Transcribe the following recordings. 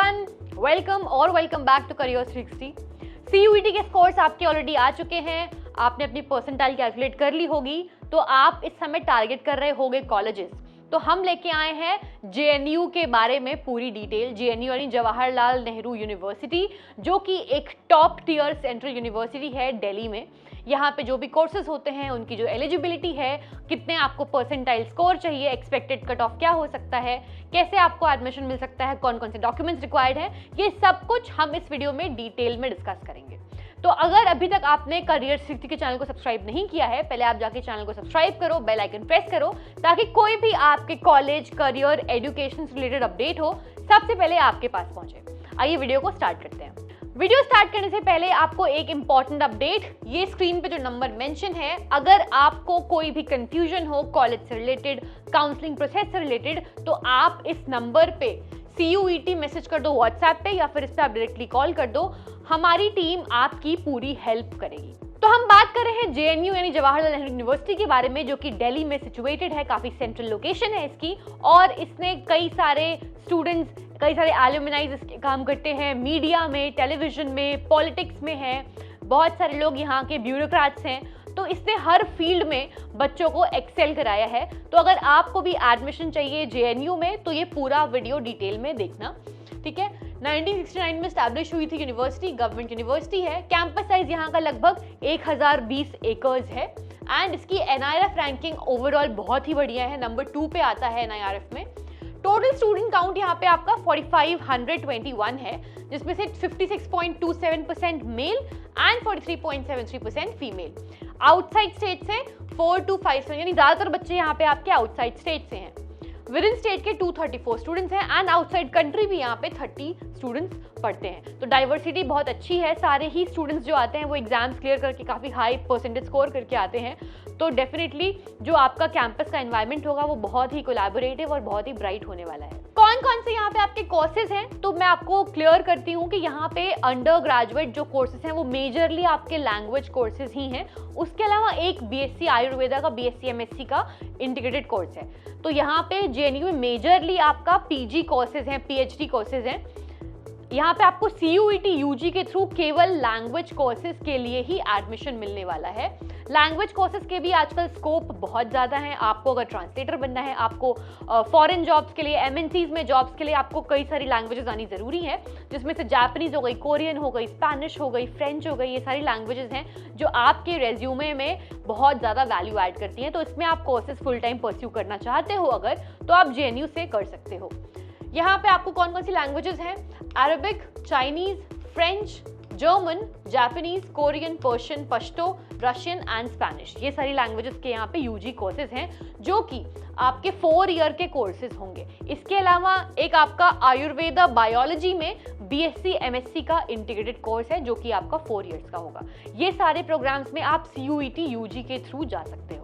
Everyone, welcome back to career 360। CUET के scores आपके already आ चुके हैं, आपने अपनी परसेंटाइल कैलकुलेट कर ली होगी, तो आप इस समय टारगेट कर रहे होंगे कॉलेजेस। तो हम लेके आए हैं JNU के बारे में पूरी डिटेल। JNU यानी जवाहरलाल नेहरू यूनिवर्सिटी, जो कि एक टॉप टियर सेंट्रल यूनिवर्सिटी है दिल्ली में। यहाँ पे जो भी कोर्सेज होते हैं, उनकी जो एलिजिबिलिटी है, कितने आपको परसेंटाइल स्कोर चाहिए, एक्सपेक्टेड कट ऑफ क्या हो सकता है, कैसे आपको एडमिशन मिल सकता है, कौन कौन से डॉक्यूमेंट्स रिक्वायर्ड हैं, ये सब कुछ हम इस वीडियो में डिटेल में डिस्कस करेंगे। तो अगर अभी तक आपने करियर 360 के चैनल को सब्सक्राइब नहीं किया है, पहले आप जाके चैनल को सब्सक्राइब करो, बेल आइकन प्रेस करो, ताकि कोई भी आपके कॉलेज, करियर, एजुकेशन से रिलेटेड अपडेट हो, सबसे पहले आपके पास पहुंचे। आइए वीडियो को स्टार्ट करते हैं। वीडियो स्टार्ट करने से पहले आपको एक इंपॉर्टेंट अपडेट, ये स्क्रीन पे जो नंबर मेंशन है, अगर आपको कोई भी कंफ्यूजन हो कॉलेज से रिलेटेड, काउंसलिंग प्रोसेस से रिलेटेड, तो आप इस नंबर पे CUET मैसेज कर दो व्हाट्सएप पे, या फिर इस पे आप डायरेक्टली कॉल कर दो। हमारी टीम आपकी पूरी हेल्प करेगी। तो हम बात कर रहे हैं JNU यानी जवाहरलाल नेहरू यूनिवर्सिटी के बारे में, जो कि दिल्ली में सिचुएटेड है, काफी सेंट्रल लोकेशन है इसकी, और इसने कई सारे स्टूडेंट्स, कई सारे एलुमनाइज इसके काम करते हैं, मीडिया में, टेलीविजन में, पॉलिटिक्स में हैं, बहुत सारे लोग यहाँ के ब्यूरोक्रेट्स हैं। तो इसने हर फील्ड में बच्चों को एक्सेल कराया है। तो अगर आपको भी एडमिशन चाहिए JNU में, तो ये पूरा वीडियो डिटेल में देखना, ठीक है। 1969 में स्टैब्लिश हुई थी यूनिवर्सिटी, गवर्नमेंट यूनिवर्सिटी है। कैंपस साइज यहाँ का लगभग 1020 एकर्स है, एंड इसकी NIRF रैंकिंग ओवरऑल बहुत ही बढ़िया है, नंबर 2 पे आता है NIRF में। टोटल स्टूडेंट काउंट यहाँ पे आपका 4521 है, जिसमें से 56.27% male and 43.73% female. Outside state से 4257, यानी ज्यादातर बच्चे यहाँ पे आपके आउटसाइड स्टेट से हैं। विद इन स्टेट के 234 स्टूडेंट्स हैं, एंड आउटसाइड कंट्री भी यहाँ पे 30 स्टूडेंट्स पढ़ते हैं। तो डाइवर्सिटी बहुत अच्छी है, सारे ही स्टूडेंट्स जो आते हैं वो एग्जाम्स क्लियर करके काफ़ी हाई परसेंटेज स्कोर करके आते हैं। तो डेफिनेटली जो आपका कैंपस का एनवायरनमेंट होगा वो बहुत ही कोलैबोरेटिव और बहुत ही ब्राइट होने वाला है। कौन कौन से यहाँ पे आपके कोर्सेज हैं, तो मैं आपको क्लियर करती हूँ कि यहाँ पे अंडर ग्रेजुएट जो कोर्सेज हैं वो मेजरली आपके लैंग्वेज कोर्सेज ही हैं। उसके अलावा एक BSc आयुर्वेदा का, BSc MSc का इंटीग्रेटेड कोर्स है। तो यहाँ पे JNU में मेजरली आपका PG कोर्सेज हैं, PhD कोर्सेज हैं। यहाँ पे आपको CUET UG के थ्रू केवल लैंग्वेज कोर्सेज के लिए ही एडमिशन मिलने वाला है। लैंग्वेज कोर्सेज के भी आजकल स्कोप बहुत ज़्यादा है। आपको अगर ट्रांसलेटर बनना है, आपको फॉरेन जॉब्स के लिए, MNCs में जॉब्स के लिए आपको कई सारी लैंग्वेजेस आनी ज़रूरी है, जिसमें से जापानीज हो गई, कोरियन हो गई, स्पेनिश हो गई, फ्रेंच हो गई, ये सारी लैंग्वेजेस हैं जो आपके रेज्यूमे में बहुत ज़्यादा वैल्यू ऐड करती हैं। तो इसमें आप कोर्सेज फुल टाइम परस्यू करना चाहते हो अगर, तो आप JNU से कर सकते हो। यहाँ पे आपको कौन कौन सी लैंग्वेजेस हैं? Arabic, Chinese, French, German, Japanese, Korean, Persian, Pashto, Russian and Spanish, ये सारी लैंग्वेजेस के यहाँ पे UG कोर्सेज हैं, जो कि आपके 4 ईयर के कोर्सेज होंगे। इसके अलावा एक आपका आयुर्वेदा बायोलॉजी में BSc MSc का इंटीग्रेटेड कोर्स है, जो कि आपका 4 ईयर्स का होगा। ये सारे प्रोग्राम्स में आप CUET UG के थ्रू जा सकते हो।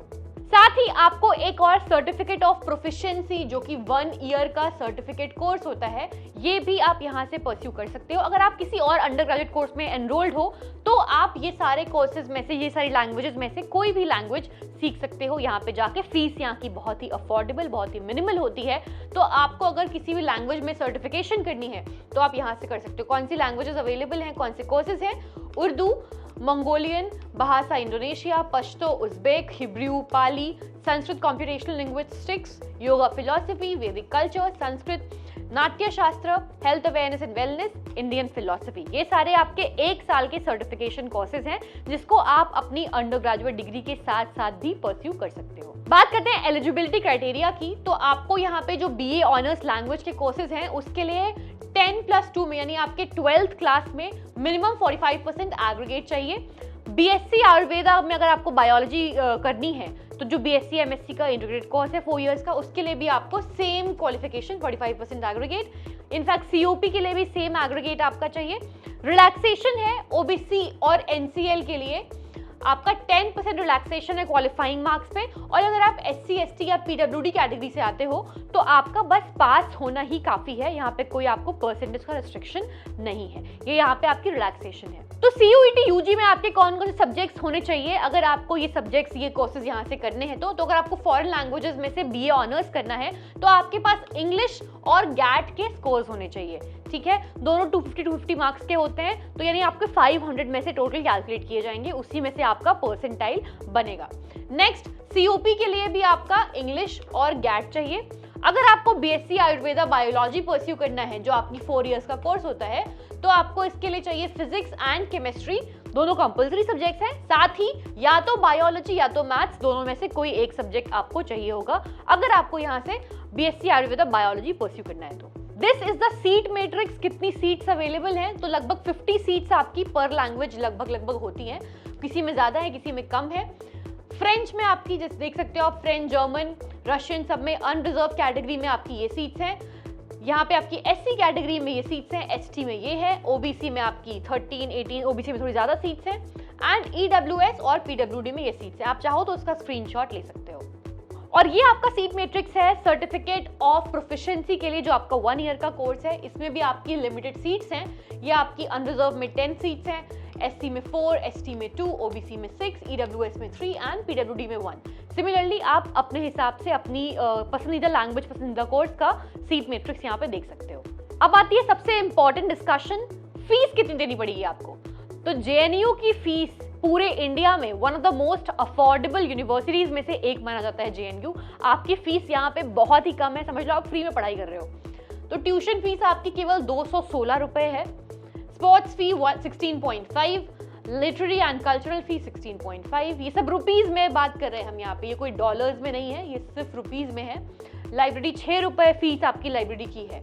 साथ ही आपको एक और सर्टिफिकेट ऑफ प्रोफिशिएंसी, जो कि 1 ईयर का सर्टिफिकेट कोर्स होता है, ये भी आप यहाँ से परस्यू कर सकते हो। अगर आप किसी और अंडर ग्रेजुएट कोर्स में एनरोल्ड हो, तो आप ये सारे कोर्सेज में से, ये सारी लैंग्वेजेस में से कोई भी लैंग्वेज सीख सकते हो। यहाँ पे जाके फीस यहाँ की बहुत ही अफोर्डेबल, बहुत ही मिनिमल होती है। तो आपको अगर किसी भी लैंग्वेज में सर्टिफिकेशन करनी है, तो आप यहाँ से कर सकते हो। कौन सी लैंग्वेजेस अवेलेबल हैं, कौन से कोर्सेज हैं? उर्दू, मंगोलियन, भाषा Indonesia, Pashto, Uzbek, Hebrew, Pali, Sanskrit computational linguistics, yoga philosophy, Vedic culture, Sanskrit, Natya Shastra, health awareness and wellness, Indian philosophy, ये सारे आपके 1 साल के सर्टिफिकेशन कोर्सेज हैं, जिसको आप अपनी अंडर ग्रेजुएट डिग्री के साथ साथ भी परस्यू कर सकते हो। बात करते हैं एलिजिबिलिटी क्राइटेरिया की, तो आपको यहाँ पे जो BA ऑनर्स लैंग्वेज के कोर्सेज हैं, उसके लिए 10+2 में, यानी आपके 12th क्लास में मिनिमम 45% एग्रीगेट चाहिए। BSc आयुर्वेदा में अगर आपको बायोलॉजी करनी है, तो जो BSc MSc का इंटीग्रेटेड कोर्स है 4 ईयर्स का, उसके लिए भी आपको same qualification 45% aggregate. In fact COP के लिए भी सेम एग्रीगेट आपका चाहिए। रिलैक्सेशन है OBC और NCL के लिए, आपका 10% रिलैक्सेशन है क्वालिफाइंग मार्क्स पे, और अगर आप SC ST या PWD कैटेगरी से आते हो तो आपका बस पास होना ही काफी है, यहाँ पे कोई आपको परसेंटेज का रिस्ट्रिक्शन नहीं है, ये यहाँ पे आपकी रिलैक्सेशन है। तो CUET UG में आपके कौन कौन से सब्जेक्ट्स होने चाहिए अगर आपको ये सब्जेक्ट्स, ये कोर्सेज यहाँ से करने हैं तो अगर आपको फॉरेन लैंग्वेजेस में से BA ऑनर्स करना है तो आपके पास इंग्लिश और गैट के स्कोर्स होने चाहिए, ठीक है, दोनों 250 मार्क्स के होते हैं, तो यानी आपके 500 में से टोटल कैलकुलेट किए जाएंगे, उसी में से आपका परसेंटाइल बनेगा। नेक्स्ट COP के लिए भी आपका इंग्लिश और गैट चाहिए। अगर आपको BSc आयुर्वेदा बायोलॉजी परस्यू करना है जो आपकी 4 इयर्स का कोर्स होता है तो आपको इसके लिए चाहिए फिजिक्स एंड केमिस्ट्री, दोनों कंपलसरी सब्जेक्ट्स हैं, साथ ही या तो बायोलॉजी या तो मैथ्स, दोनों में से कोई एक सब्जेक्ट आपको चाहिए होगा अगर आपको यहाँ से BSc आयुर्वेदा बायोलॉजी परस्यू करना है तो। This is the seat matrix, कितनी सीट्स अवेलेबल हैं, तो लगभग 50 सीट्स आपकी पर लैंग्वेज लगभग होती हैं, किसी में ज्यादा है किसी में कम है। फ्रेंच में आपकी जैसे देख सकते हो आप, फ्रेंच, जर्मन, रशियन सब में अनरिजर्व कैटेगरी में आपकी ये सीट्स हैं। यहाँ पे आपकी SC कैटेगरी में ये सीट्स हैं, ST में ये है, OBC में आपकी 13, 18, OBC में थोड़ी ज्यादा सीट्स हैं, एंड EWS और PWD में ये सीट्स हैं। आप चाहो तो उसका स्क्रीनशॉट ले सकते हो। और ये आपका सीट मैट्रिक्स है सर्टिफिकेट ऑफ प्रोफिशिएंसी के लिए जो आपका 1 ईयर का कोर्स है, इसमें भी आपकी लिमिटेड सीट्स हैं। ये आपकी अनरिजर्व में 10 सीट्स हैं, SC में 4, ST में 2, OBC में 6, EWS में 3 एंड PWD में 1। सिमिलरली आप अपने हिसाब से अपनी पसंदीदा लैंग्वेज, पसंदीदा कोर्स का सीट मैट्रिक्स यहाँ पे देख सकते हो। अब आती है सबसे इंपॉर्टेंट डिस्कशन, फीस कितनी देनी पड़ेगी आपको। तो JNU की फीस पूरे इंडिया में one of the most affordable universities में से एक माना जाता है JNU। आपकी फीस यहाँ पे बहुत ही कम है, समझ लो आप फ्री में पढ़ाई कर रहे हो। तो ट्यूशन फीस आपकी केवल 216 रुपए है, sports fee 16.5, literary and cultural fee 16.5, ये सब रुपीज में बात कर रहे हैं हम यहाँ पे, ये कोई डॉलर्स में नहीं है, ये सिर्फ रुपीज में है। लाइब्रेरी 6 रुपए फीस आपकी लाइब्रेरी की है।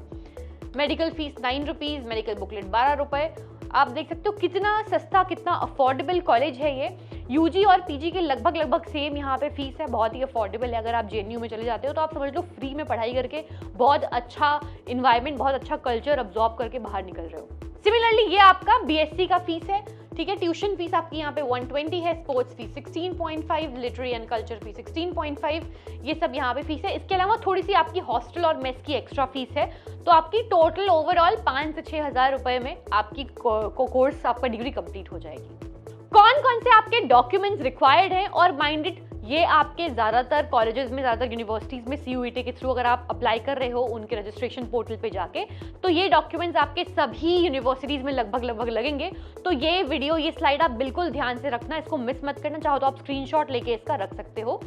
Medical fees 9 rupees, medical booklet 12 रुपए। आप देख सकते हो कितना सस्ता, कितना अफोर्डेबल कॉलेज है ये। UG और PG के लगभग सेम यहाँ पे फीस है, बहुत ही अफोर्डेबल है। अगर आप JNU में चले जाते हो तो आप समझ लो फ्री में पढ़ाई करके बहुत अच्छा इन्वायरमेंट, बहुत अच्छा कल्चर अब्जॉर्ब करके बाहर निकल रहे हो। सिमिलरली ये आपका BSc का फीस है, ठीक है। ट्यूशन फीस आपकी यहाँ पे 120 है, sports fees 16.5, literary and culture fees 16.5, ये सब यहाँ पे फीस है। इसके अलावा थोड़ी सी आपकी हॉस्टल और मेस की एक्स्ट्रा फीस है, तो आपकी टोटल ओवरऑल 5 से 6 हज़ार रुपए में आपकी कोर्स, आपका डिग्री कंप्लीट हो जाएगी। कौन कौन से आपके डॉक्यूमेंट्स रिक्वायर्ड हैं और माइंडेड, ये आपके ज़्यादातर कॉलेजेस में, ज़्यादातर यूनिवर्सिटीज़ में CUET के थ्रू अगर आप अप्लाई कर रहे हो उनके रजिस्ट्रेशन पोर्टल पे जाके, तो ये डॉक्यूमेंट्स आपके सभी यूनिवर्सिटीज़ में लगभग लगेंगे। तो ये वीडियो, ये स्लाइड आप बिल्कुल ध्यान से रखना, इसको मिस मत करना। चाहो तो आप स्क्रीनशॉट लेके इसका रख सकते हो।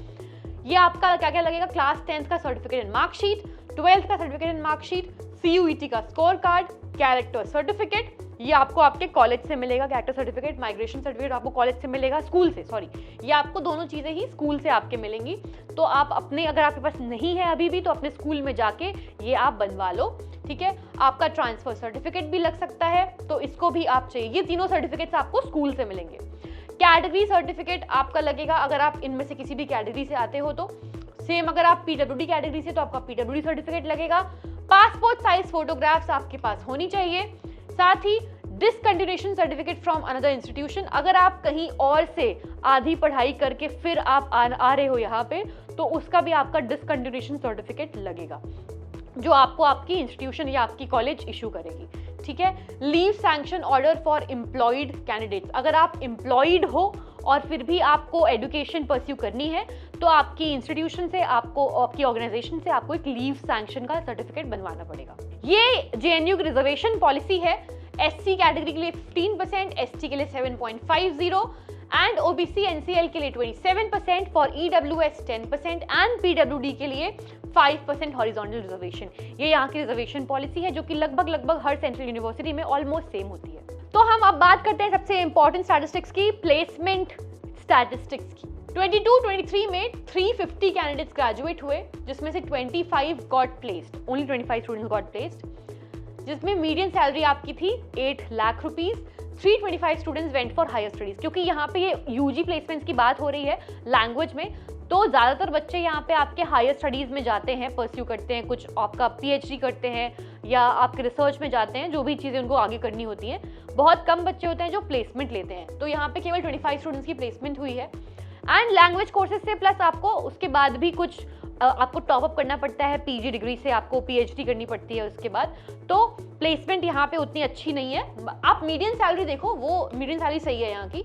ये आपका क्या क्या लगेगा, क्लास 10th का सर्टिफिकेट एंड मार्कशीट, 12th का सर्टिफिकेट एंड मार्कशीट, CUET का स्कोर कार्ड, कैरेक्टर सर्टिफिकेट, ये आपको आपके कॉलेज से मिलेगा, कैरेक्टर सर्टिफिकेट, माइग्रेशन सर्टिफिकेट आपको कॉलेज से मिलेगा, स्कूल से, सॉरी, ये आपको दोनों चीजें ही स्कूल से आपके मिलेंगी। तो आप अपने, अगर आपके पास नहीं है अभी भी, तो अपने स्कूल में जाके ये आप बनवा लो, ठीक है। आपका ट्रांसफर सर्टिफिकेट भी लग सकता है, तो इसको भी आप चाहिए। ये तीनों सर्टिफिकेट्स आपको स्कूल से मिलेंगे। कैटेगरी सर्टिफिकेट आपका लगेगा अगर आप इनमें से किसी भी कैटेगरी से आते हो तो। सेम अगर आप PWD कैटेगरी से तो आपका PWD सर्टिफिकेट लगेगा। पासपोर्ट साइज फोटोग्राफ्स आपके पास होनी चाहिए। साथ ही discontinuation certificate from another institution, अगर आप कहीं और से आधी पढ़ाई करके फिर आप आ रहे हो यहाँ पे, तो उसका भी आपका डिसकंटिन्यूएशन सर्टिफिकेट लगेगा, जो आपको आपकी इंस्टीट्यूशन या आपकी कॉलेज इशू करेगी, ठीक है। Leave sanction order for employed candidates, अगर आप एम्प्लॉयड हो और फिर भी आपको एजुकेशन परस्यू करनी है तो आपकी इंस्टीट्यूशन से, आपको आपकी ऑर्गेनाइजेशन से आपको एक लीव सैंक्शन का सर्टिफिकेट बनवाना पड़ेगा। ये JNU की रिजर्वेशन पॉलिसी है। SC कैटेगरी के लिए 15%, ST के लिए 7.50 एंड OBC NCL के लिए 27%, फॉर EWS 10% एंड PWD के लिए 5% हॉरिजॉन्टल रिजर्वेशन। ये यहाँ की रिजर्वेशन पॉलिसी है जो कि लगभग हर सेंट्रल यूनिवर्सिटी में ऑलमोस्ट सेम होती है। तो हम अब बात करते हैं सबसे इंपॉर्टेंट स्टैटिस्टिक्स की, प्लेसमेंट स्टैटिस्टिक्स की। 22-23 में 350 कैंडिडेट्स ग्रेजुएट हुए, जिसमें से 25 got placed, only 25 students got placed, जिसमें मीडियन सैलरी आपकी थी 8 lakh rupees. 325 students went for higher studies. क्योंकि यहाँ पे ये UG प्लेसमेंट्स की बात हो रही है लैंग्वेज में, तो ज़्यादातर बच्चे यहाँ पे आपके हायर स्टडीज़ में जाते हैं, परस्यू करते हैं, कुछ आपका PhD करते हैं या आपके रिसर्च में जाते हैं, जो भी चीज़ें उनको आगे करनी होती हैं। बहुत कम बच्चे होते हैं जो प्लेसमेंट लेते हैं, तो यहाँ पे केवल 25 स्टूडेंट्स की प्लेसमेंट हुई है। एंड लैंग्वेज कोर्सेज से प्लस आपको उसके बाद भी कुछ आपको टॉप अप करना पड़ता है, PG डिग्री से आपको PhD करनी पड़ती है उसके बाद, तो प्लेसमेंट यहाँ पे उतनी अच्छी नहीं है। आप मीडियन सैलरी देखो, वो मीडियन सैलरी सही है यहाँ की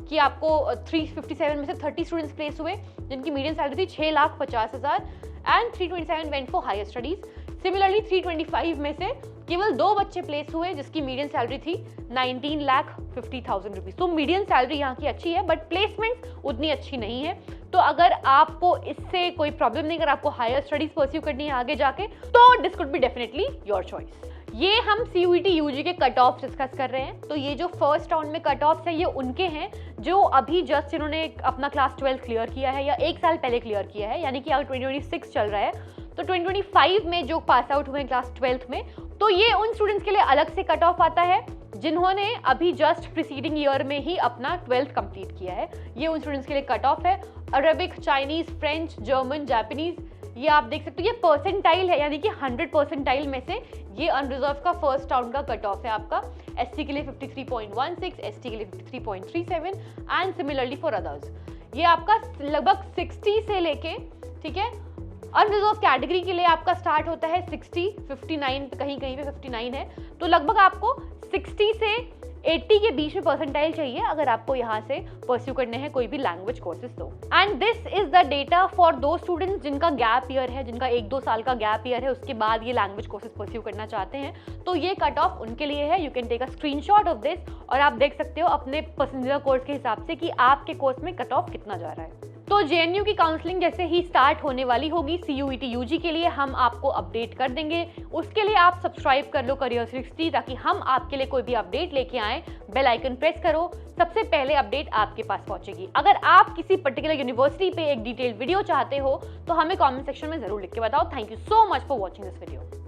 कि आपको 357 में से 30 स्टूडेंट्स प्लेस हुए जिनकी मीडियन सैलरी थी 6,50,000 and 327 went for higher studies. Similarly 325 में से केवल 2 बच्चे प्लेस हुए जिसकी मीडियन सैलरी थी 19,50,000 रुपीज। तो मीडियन सैलरी यहाँ की अच्छी है बट प्लेसमेंट उतनी अच्छी नहीं है। तो अगर आपको इससे कोई प्रॉब्लम नहीं, अगर आपको हायर स्टडीज परस्यू करनी है आगे जाके, तो this could be definitely your choice. ये हम CUET UG के कट ऑफ डिस्कस कर रहे हैं। तो ये जो फर्स्ट राउंड में कट ऑफ है ये उनके हैं जो अभी जस्ट इन्होंने अपना क्लास 12 क्लियर किया है या 1 साल पहले क्लियर किया है, यानी कि अगर 2026 चल रहा है तो 2025 में जो पास आउट हुए क्लास 12th में, तो ये उन स्टूडेंट्स के लिए अलग से कट ऑफ आता है जिन्होंने अभी जस्ट प्रीसीडिंग ईयर में ही अपना 12th कंप्लीट किया है। ये उन स्टूडेंट्स के लिए कट ऑफ है। Arabic, Chinese, French, German, Japanese, ये आप देख सकते हो, ये परसेंटाइल है, यानी कि 100 परसेंटाइल में से ये अनरिजर्व का फर्स्ट राउंड का कट ऑफ है आपका। SC के लिए 53.16, ST के लिए 53.37 एंड सिमिलरली फॉर अदर्स ये आपका लगभग 60 से लेके, ठीक है, अनरिजर्व कैटेगरी के लिए आपका स्टार्ट होता है 60, 59, कहीं कहीं पे 59 है। तो लगभग आपको 60 से 80 के बीच में परसेंटाइल चाहिए अगर आपको यहाँ से परस्यू करने हैं कोई भी लैंग्वेज कोर्सेज। तो and this is the data for दो स्टूडेंट्स जिनका गैप ईयर है, जिनका 1-2 साल का गैप ईयर है, उसके बाद ये लैंग्वेज कोर्सेज परस्यू करना चाहते हैं, तो ये कट ऑफ उनके लिए है। You can take a screenshot of this और आप देख सकते हो अपने पसंदीदा कोर्स के हिसाब से कि आपके कोर्स में कट ऑफ कितना जा रहा है। तो JNU की काउंसलिंग जैसे ही स्टार्ट होने वाली होगी CUET UG के लिए, हम आपको अपडेट कर देंगे। उसके लिए आप सब्सक्राइब कर लो Careers 360 ताकि हम आपके लिए कोई भी अपडेट लेके आएँ। बेल आइकन प्रेस करो, सबसे पहले अपडेट आपके पास पहुंचेगी। अगर आप किसी पर्टिकुलर यूनिवर्सिटी पे एक डिटेल्ड वीडियो चाहते हो तो हमें कमेंट सेक्शन में जरूर लिख के बताओ। Thank you so much for watching this video.